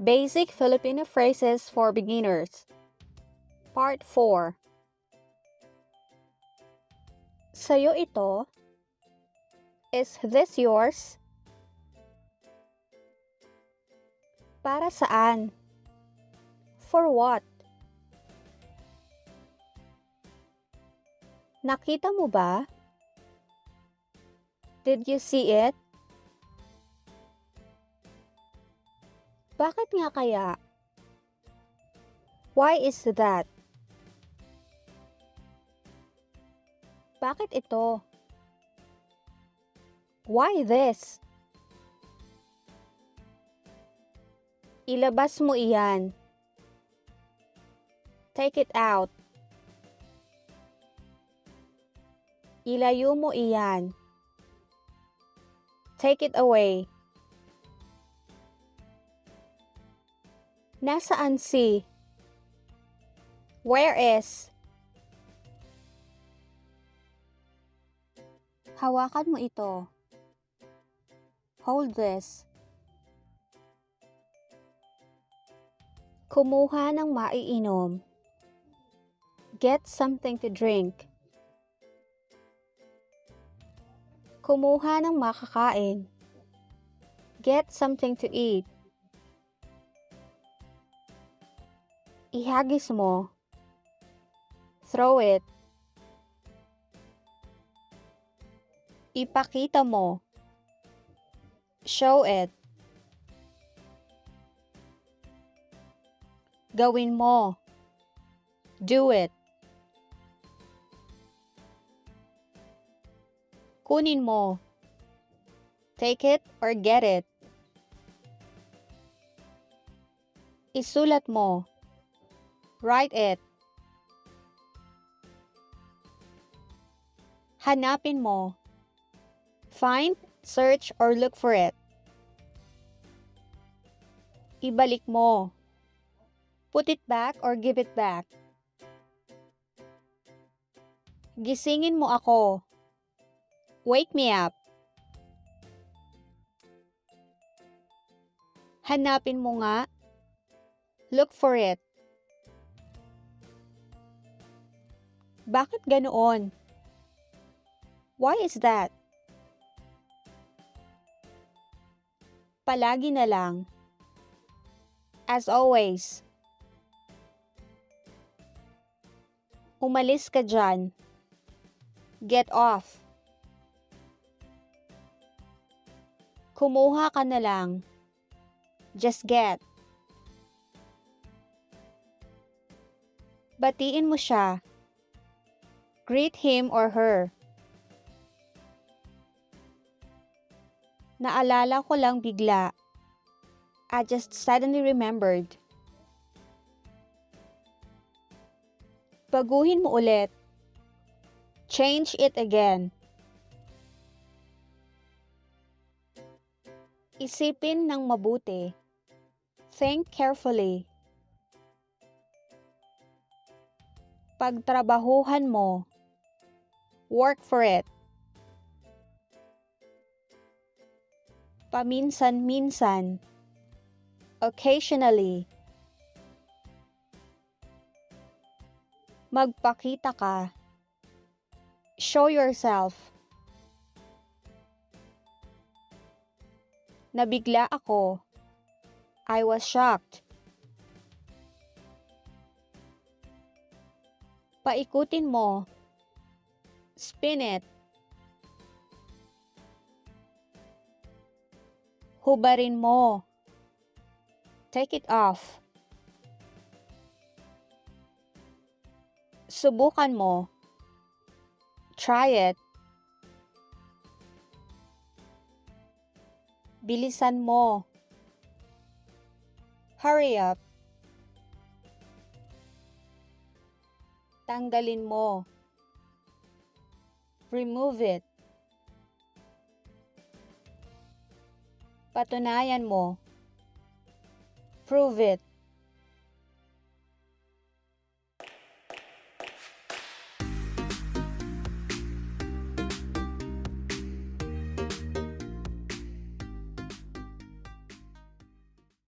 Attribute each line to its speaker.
Speaker 1: Basic Filipino Phrases for Beginners. Part 4. Sa'yo ito? Is this yours? Para saan? For what? Nakita mo ba? Did you see it? Bakit nga kaya? Why is that? Bakit ito? Why this? Ilabas mo iyan. Take it out. Ilayo mo iyan. Take it away. Nasaan si? Where is? Hawakan mo ito. Hold this. Kumuha ng maiinom. Get something to drink. Kumuha ng makakain. Get something to eat. Ihagis mo. Throw it. Ipakita mo. Show it. Gawin mo. Do it. Kunin mo. Take it or get it. Isulat mo. Write it. Hanapin mo. Find, search, or look for it. Ibalik mo. Put it back or give it back. Gisingin mo ako. Wake me up. Hanapin mo nga. Look for it. Bakit ganoon? Why is that? Palagi na lang. As always. Umalis ka dyan. Get off. Kumuha ka na lang. Just get. Batiin mo siya. Greet him or her. Naalala ko lang bigla. I just suddenly remembered. Baguhin mo ulit. Change it again. Isipin ng mabuti. Think carefully. Pagtrabahuhan mo. Work for it. Paminsan-minsan. Occasionally. Magpakita ka. Show yourself. Nabigla ako. I was shocked. Paikutin mo. Spin it. Hubarin mo. Take it off. Subukan mo. Try it. Bilisan mo. Hurry up. Tanggalin mo. Remove it. Patunayan mo. Prove it.